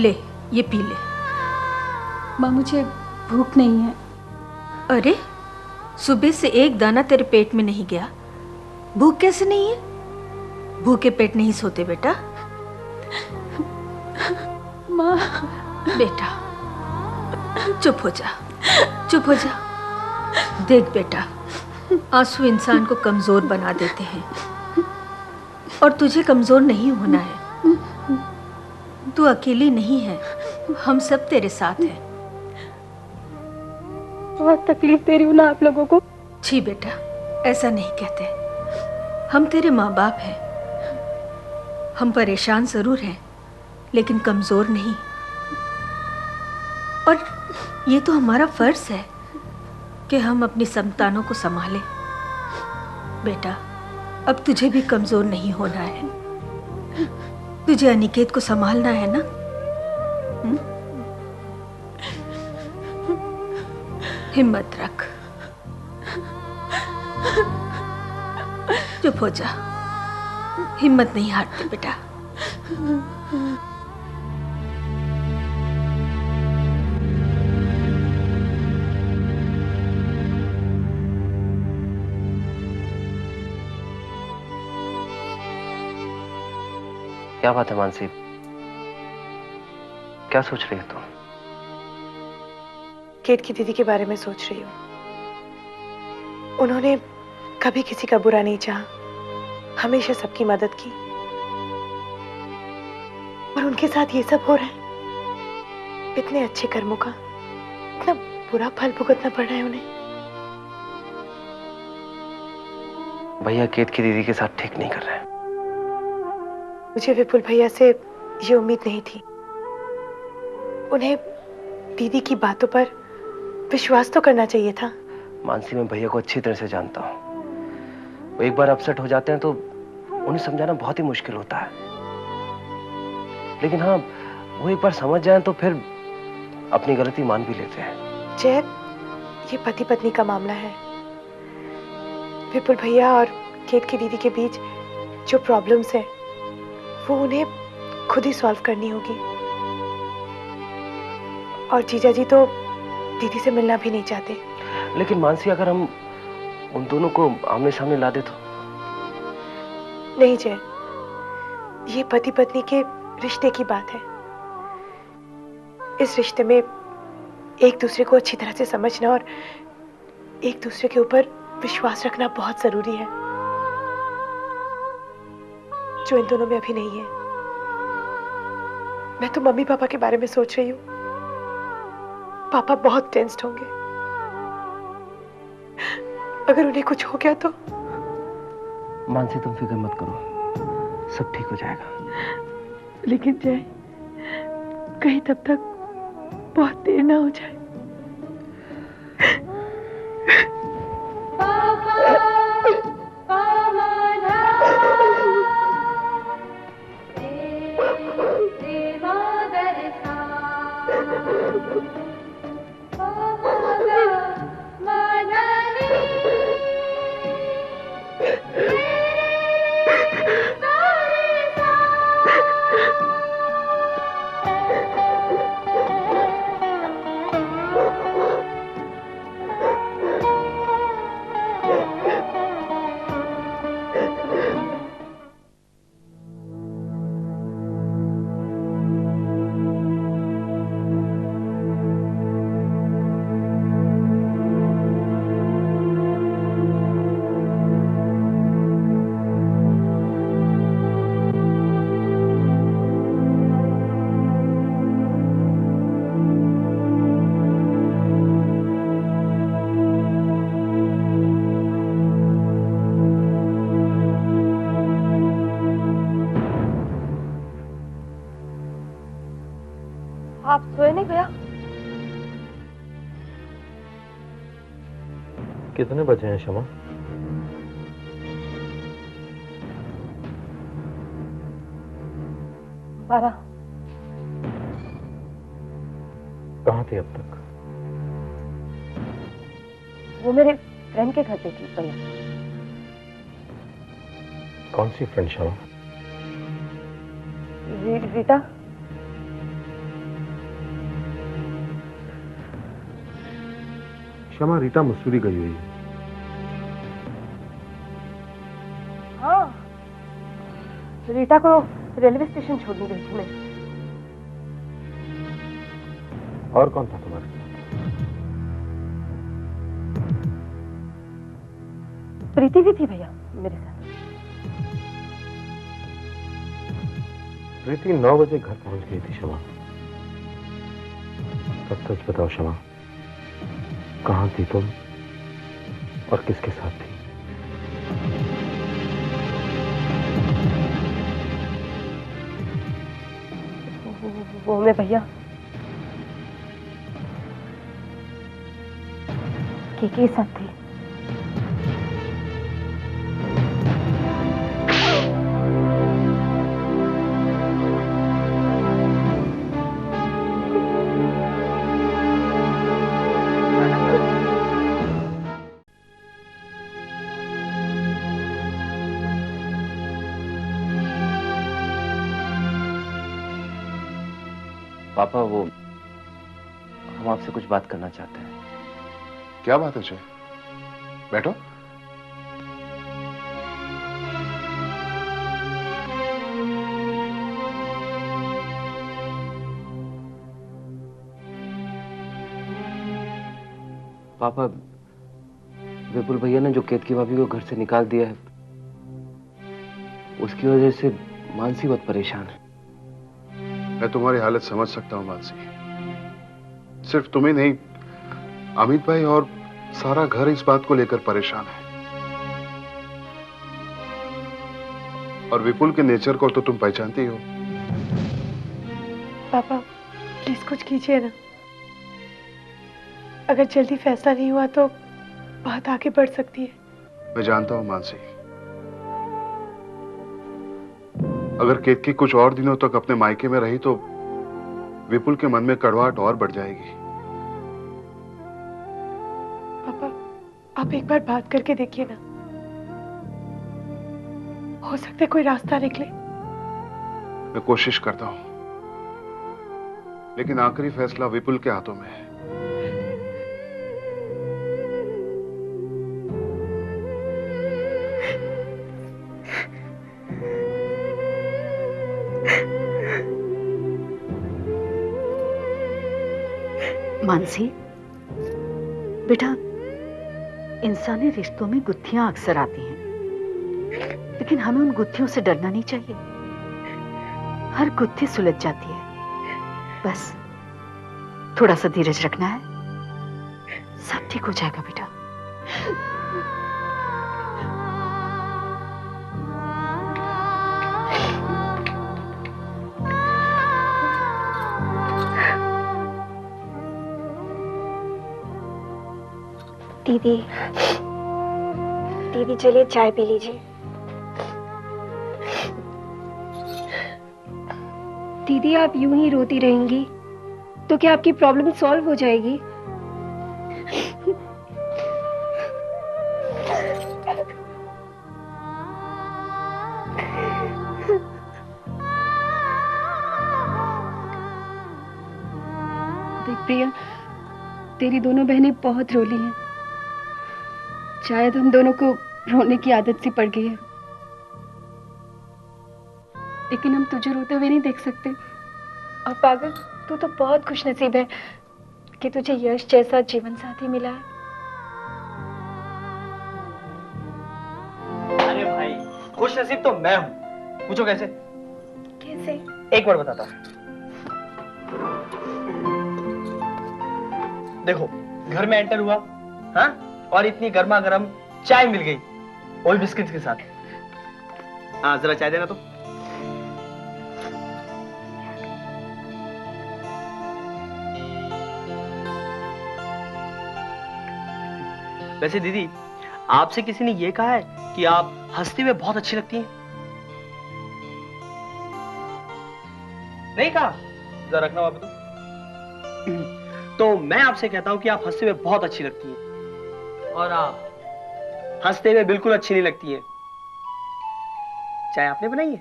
ले, ये पी ले। माँ मुझे भूख नहीं है। अरे सुबह से एक दाना तेरे पेट में नहीं गया, भूख कैसे नहीं है? भूखे पेट नहीं सोते बेटा। माँ। बेटा चुप हो जा, चुप हो जा। देख बेटा, आंसू इंसान को कमजोर बना देते हैं और तुझे कमजोर नहीं होना है। तू अकेली नहीं है, हम सब तेरे साथ हैं। बहुत तकलीफ दे रही हूँ ना आप लोगों को? छी बेटा, ऐसा नहीं कहते। हम तेरे माँ बाप हैं। हम परेशान जरूर हैं लेकिन कमजोर नहीं। और ये तो हमारा फर्ज है कि हम अपनी संतानों को संभालें। बेटा अब तुझे भी कमजोर नहीं होना है, तुझे अनिकेत को संभालना है ना। हिम्मत रख, चुप हो जा, हिम्मत नहीं हारते बेटा। क्या बात है मानसी, क्या सोच रही है तू? केट की दीदी के बारे में सोच रही हूँ। उन्होंने कभी किसी का बुरा नहीं चाहा, हमेशा सबकी मदद की, और उनके साथ ये सब हो रहा है। इतने अच्छे कर्मों का इतना बुरा फल भुगतना पड़ रहा है उन्हें। भैया केट की दीदी के साथ ठीक नहीं कर रहे हैं। मुझे विपुल भैया से ये उम्मीद नहीं थी। उन्हें दीदी की बातों पर विश्वास तो करना चाहिए था। मानसी, मैं भैया को अच्छी तरह से जानता हूँ। वो एक बार अपसेट हो जाते हैं तो उन्हें समझाना बहुत ही मुश्किल होता है। लेकिन हाँ, वो एक बार समझ जाएं तो फिर अपनी गलती मान भी लेते हैं। जय, ये पति पत्नी का मामला है। विपुल भैया और केट की दीदी के बीच जो प्रॉब्लम्स है वो उन्हें खुद ही सॉल्व करनी होगी। और जीजा जी तो दीदी से मिलना भी नहीं चाहते। लेकिन मानसी, अगर हम उन दोनों को आमने सामने ला दे तो? नहीं जय, ये पति पत्नी के रिश्ते की बात है। इस रिश्ते में एक दूसरे को अच्छी तरह से समझना और एक दूसरे के ऊपर विश्वास रखना बहुत जरूरी है, जो इन दोनों में अभी नहीं है। मैं तो मम्मी पापा के बारे में सोच रही हूँ। पापा बहुत टेंस्ड होंगे। अगर उन्हें कुछ हो गया तो? मानसी, तुम फिक्र मत करो, सब ठीक हो जाएगा। लेकिन जय, कहीं तब तक बहुत देर ना हो जाए। आप सोए नहीं भैया? कितने बजे हैं शमा? बारह। कहाँ थी अब तक? वो मेरे फ्रेंड के घर पे थी भैया। कौन सी फ्रेंड शमा? रीटा। शमा, रीटा मसूरी गई हुई है। हाँ, रीटा को रेलवे स्टेशन छोड़ने गई थी मैं। और कौन था तुम्हारे साथ? प्रीति भी थी भैया मेरे साथ। प्रीति 9 बजे घर पहुंच गई थी शमा। सब सच बताओ शमा, कहां थी तुम और किसके साथ थी? वो मैं भैया के साथ थी। पापा, वो हम आपसे कुछ बात करना चाहते हैं। क्या बात है जय? बैठो। पापा, विपुल भैया ने जो केतकी भाभी को घर से निकाल दिया है, उसकी वजह से मानसी बहुत परेशान है। मैं तुम्हारी हालत समझ सकता हूं मानसी। सिर्फ तुम ही नहीं, अमित भाई और सारा घर इस बात को लेकर परेशान है। और विपुल के नेचर को तो तुम पहचानती हो। पापा प्लीज कुछ कीजिए ना। अगर जल्दी फैसला नहीं हुआ तो बात आगे बढ़ सकती है। मैं जानता हूं मानसी, अगर केतकी कुछ और दिनों तक अपने मायके में रही तो विपुल के मन में कड़वाहट और बढ़ जाएगी। पापा आप एक बार बात करके देखिए ना, हो सकता है कोई रास्ता निकले। मैं कोशिश करता हूं, लेकिन आखिरी फैसला विपुल के हाथों में है। मानसी बेटा, इंसानी रिश्तों में गुत्थियां अक्सर आती हैं, लेकिन हमें उन गुत्थियों से डरना नहीं चाहिए। हर गुत्थी सुलझ जाती है, बस थोड़ा सा धीरज रखना है, सब ठीक हो जाएगा बेटा। दीदी, दीदी चलिए चाय पी लीजिए। दीदी आप यूं ही रोती रहेंगी तो क्या आपकी प्रॉब्लम सॉल्व हो जाएगी? देख प्रिया, तेरी दोनों बहनें बहुत रोली हैं। शायद हम दोनों को रोने की आदत सी पड़ गई है, लेकिन हम तुझे रोते हुए नहीं देख सकते। और पागल, तू तो बहुत खुशनसीब है कि तुझे यश जैसा जीवन साथी मिला है। अरे भाई, खुश नसीब तो मैं हूँ। पूछो कैसे? कैसे? एक बार बताता हूँ। देखो, घर में एंटर हुआ, हाँ, और इतनी गर्मा गर्म चाय मिल गई, वो भी बिस्किट के साथ। हाँ, जरा चाय देना तो। वैसे दीदी, आपसे किसी ने ये कहा है कि आप हंसते हुए बहुत अच्छी लगती हैं? नहीं कहा? जरा रखना वहां पे तो मैं आपसे कहता हूं कि आप हंसते हुए बहुत अच्छी लगती हैं, और आप हंसते हुए बिल्कुल अच्छी नहीं लगती हैं। चाय आपने बनाई है?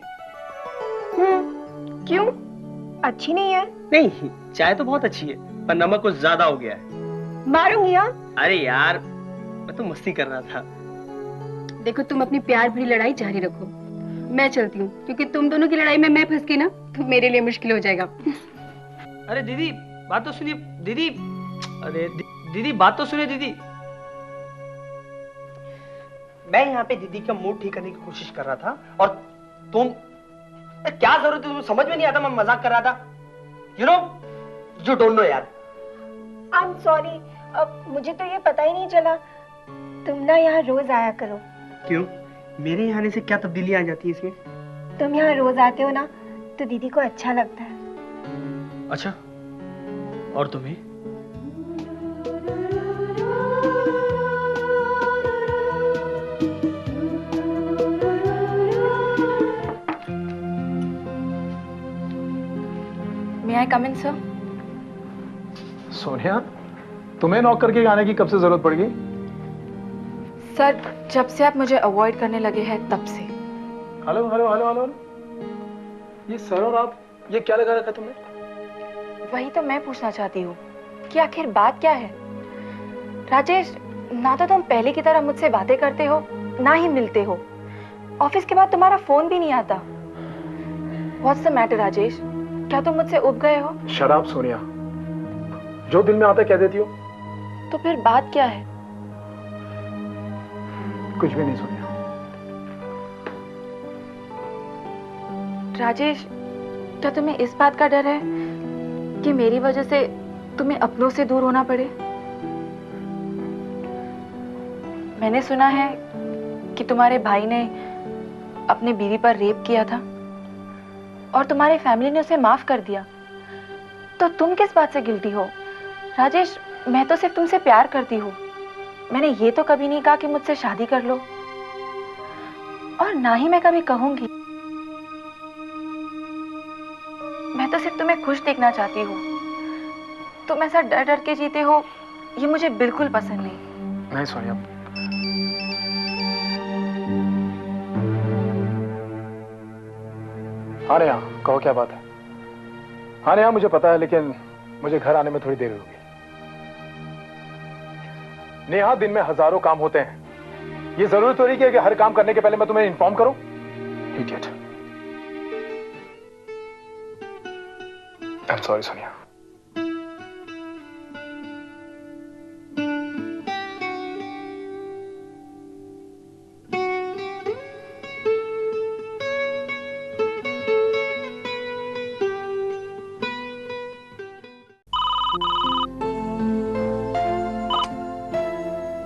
क्यों? अच्छी नहीं है? नहीं, चाय तो बहुत अच्छी है, पर नमक कुछ ज्यादा हो गया है। मारूंगी। हाँ अरे यार मैं तो मस्ती कर रहा था। देखो, तुम अपनी प्यार भरी लड़ाई जारी रखो, मैं चलती हूँ, क्योंकि तुम दोनों की लड़ाई में मैं फंस गई ना तो मेरे लिए मुश्किल हो जाएगा। अरे दीदी बात तो सुनिए दीदी। अरे दीदी बात तो सुनिए दीदी। मैं यहाँ पे दीदी का मूड ठीक करने की कोशिश कर रहा था और तुम क्या जरूरत है, तुम्हें समझ में नहीं आता मैं मजाक कर रहा था। यू डोंट नो यार। आई एम सॉरी, अब मुझे तो ये पता ही नहीं चला। तुम ना यहाँ रोज आया करो। क्यों? मेरे यहाँ आने से क्या तब्दीली आ जाती है इसमें? तुम यहाँ रोज आते हो ना तो दीदी को अच्छा लगता है। अच्छा, और तुम्हें? May I come in, sir? Sonia, तुम्हें नॉक करके आने की कब से जरूरत पड़ गई? सर, जब से आप मुझे अवॉइड करने लगे हैं तब से। हेलो हेलो हेलो हेलो, ये सर और आप ये क्या लगा रखा तुमने? वही तो मैं पूछना चाहती हूँ कि आखिर बात क्या है। राजेश, ना तो तुम पहले की तरह मुझसे बातें करते हो ना ही मिलते हो। ऑफिस के बाद तुम्हारा फोन भी नहीं आता। What's the matter, Rajesh? क्या तुम मुझसे उब गए हो? शराब सोनिया, जो दिल में आता है कह देती हो। तो फिर बात क्या है? कुछ भी नहीं सोनिया। राजेश, क्या तुम्हें इस बात का डर है कि मेरी वजह से तुम्हें अपनों से दूर होना पड़े? मैंने सुना है कि तुम्हारे भाई ने अपनी बीवी पर रेप किया था और तुम्हारी फैमिली ने उसे माफ कर दिया। तो तुम किस बात से गिल्टी हो? राजेश, मैं तो सिर्फ तुमसे प्यार करती हूँ। मैंने ये तो कभी नहीं कहा कि मुझसे शादी कर लो, और ना ही मैं कभी कहूंगी। मैं तो सिर्फ तुम्हें खुश देखना चाहती हूँ। तुम ऐसा डर डर के जीते हो, ये मुझे बिल्कुल पसंद नहीं। नहीं सोनिया, हाँ नेहा, कहो क्या बात है? हाँ नेहा, मुझे पता है, लेकिन मुझे घर आने में थोड़ी देर होगी। नेहा, दिन में हजारों काम होते हैं, ये जरूरी तो नहीं कि हर काम करने के पहले मैं तुम्हें इन्फॉर्म करूं। Idiot. I am sorry Sonia.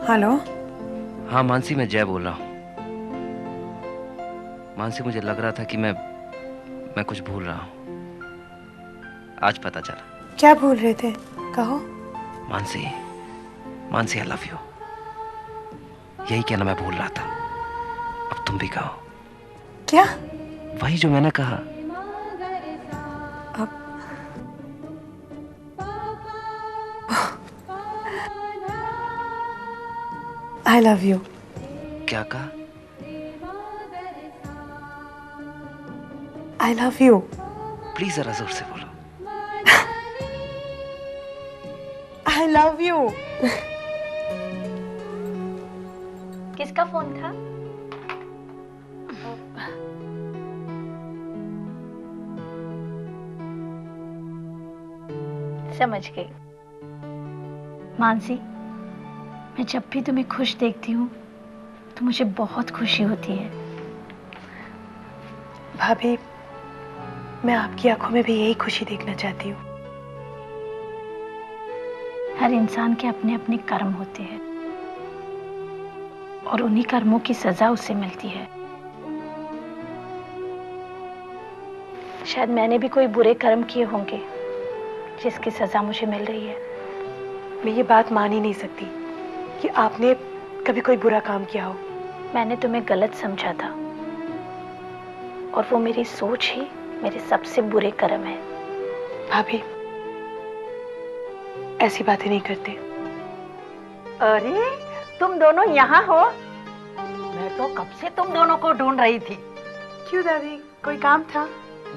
Hello. हाँ मानसी, मैं जय बोल रहा हूँ। मानसी, मुझे लग रहा था कि मैं कुछ भूल रहा हूँ। आज पता चला। क्या भूल रहे थे? कहो। Mansi, Mansi, I love you. यही कहना मैं भूल रहा था। अब तुम भी कहो। क्या? वही जो मैंने कहा। I love you. क्या कहा? I love you. प्लीज जरा जोर से बोलो। I love you. किसका फोन था? समझ गई। मानसी, मैं जब भी तुम्हें खुश देखती हूँ तो मुझे बहुत खुशी होती है। भाभी, मैं आपकी आंखों में भी यही खुशी देखना चाहती हूँ। हर इंसान के अपने अपने कर्म होते हैं और उन्हीं कर्मों की सजा उसे मिलती है। शायद मैंने भी कोई बुरे कर्म किए होंगे जिसकी सजा मुझे मिल रही है। मैं ये बात मान ही नहीं सकती कि आपने कभी कोई बुरा काम किया हो। मैंने तुम्हें गलत समझा था और वो मेरी सोच ही मेरे सबसे बुरे कर्म है। भाभी, ऐसी बातें नहीं करते। अरे, तुम दोनों यहाँ हो? मैं तो कब से तुम दोनों को ढूंढ रही थी। क्यों दादी, कोई काम था?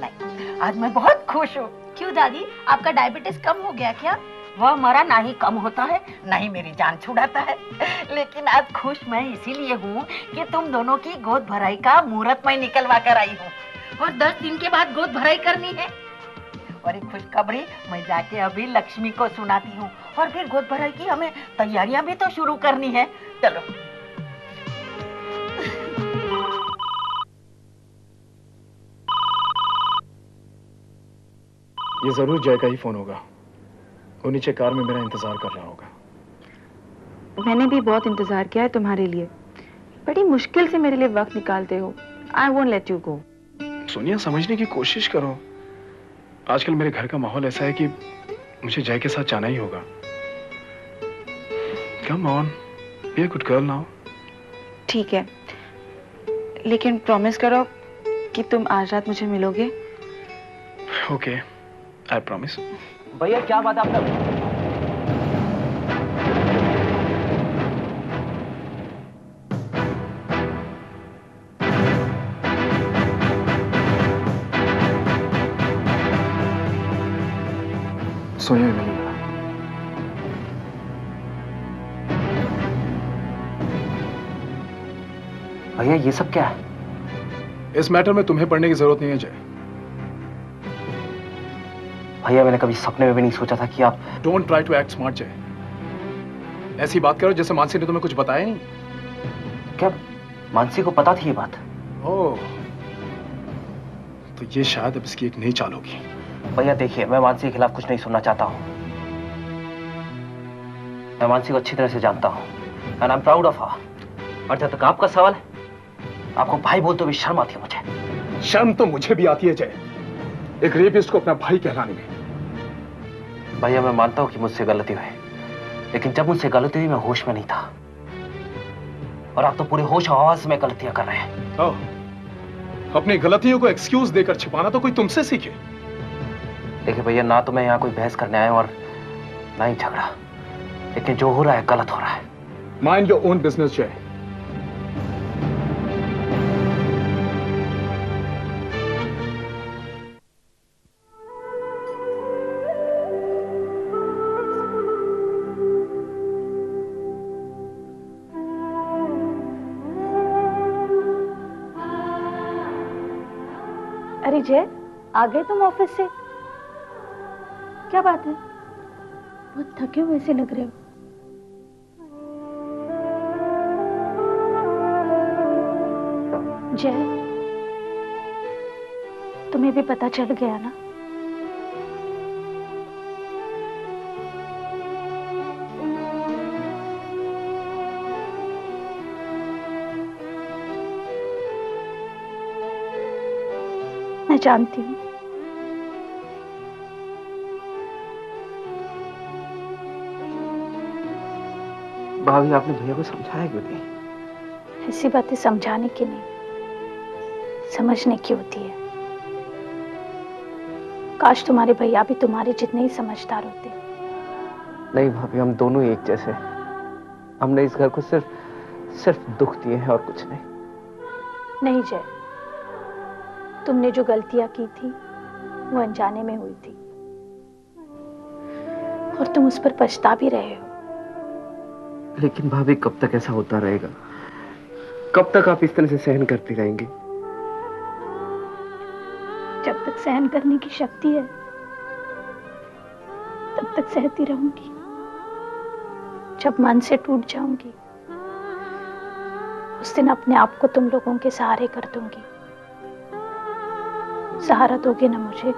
नहीं, आज मैं बहुत खुश हूँ। क्यों दादी, आपका डायबिटीज कम हो गया क्या? वह मरा ना ही कम होता है ना ही मेरी जान छुड़ाता है। लेकिन आज खुश मैं इसीलिए हूँ कि तुम दोनों की गोद भराई का मुहूर्त मैं निकलवा कर आई हूँ और 10 दिन के बाद गोद भराई करनी है। और एक खुशखबरी मैं जाके अभी लक्ष्मी को सुनाती हूँ और फिर गोद भराई की हमें तैयारियां भी तो शुरू करनी है। चलो। ये जरूर जय का ही फोन होगा। वो नीचे कार में मेरा इंतजार कर रहा होगा। मैंने भी बहुत इंतजार किया है तुम्हारे लिए। बड़ी मुश्किल से मेरे लिए वक्त निकालते हो। I won't let you go. Sonia, समझने की कोशिश करो। आजकल मेरे घर का माहौल ऐसा है कि मुझे जय के साथ जाना ही होगा। Come on, be a good girl now. ठीक है, लेकिन प्रॉमिस करो कि तुम आज रात मुझे मिलोगे। Okay, I promise. भैया क्या बात है आपका? सोनिया मिलेगा। भैया ये सब क्या है? इस मैटर में तुम्हें पढ़ने की जरूरत नहीं है जय। भैया मैंने कभी सपने में भी नहीं सोचा था कि आप। Don't try to act smart Jay. ऐसी बात करो जैसे मानसी ने तुम्हें कुछ बताया नहीं। क्या मानसी को पता थी ये बात? ओह, तो ये शायद अब इसकी एक नई चाल होगी। भैया देखिए, मैं मानसी के खिलाफ कुछ नहीं सुनना चाहता हूँ। मैं मानसी को अच्छी तरह से जानता हूँ and I am proud of her. और जब तक आपका सवाल है, आपको भाई बोलते हुए शर्म आती है मुझे। शर्म तो मुझे भी आती है जय, एक रेपिस्ट को अपना भाई कहलाने में। भैया मैं मानता हूँ कि मुझसे गलती हुई, लेकिन जब मुझसे गलती हुई मैं होश में नहीं था। और आप तो पूरे होश आवाज में गलतियां कर रहे हैं। अपनी गलतियों को एक्सक्यूज देकर छिपाना तो कोई तुमसे सीखे। देखिए भैया, ना तो मैं यहाँ कोई बहस करने आया और ना ही झगड़ा, लेकिन जो हो रहा है गलत हो रहा है। माइंड योर ओन बिजनेस जय। अरे जय, आ गए तुम ऑफिस से? क्या बात है, बहुत थके हुए से लग रहे हो। जय, तुम्हें भी पता चल गया ना? मैं जानती हूँ। भाभी आपने भैया को समझाया क्यों नहीं? ऐसी बातें समझाने की नहीं, समझने की होती है। काश तुम्हारे भैया भी तुम्हारे जितने ही समझदार होते। नहीं भाभी, हम दोनों एक जैसे। हमने इस घर को सिर्फ दुख दिए हैं और कुछ नहीं। नहीं जय, तुमने जो गलतियां की थी वो अनजाने में हुई थी और तुम उस पर पछता भी रहे हो। लेकिन भाभी कब तक ऐसा होता रहेगा? कब तक आप इस तरह से सहन करती रहेंगी? जब तक सहन करने की शक्ति है तब तक सहती रहूंगी। जब मन से टूट जाऊंगी उस दिन अपने आप को तुम लोगों के सहारे कर दूंगी। सहारा दोगे ना मुझे?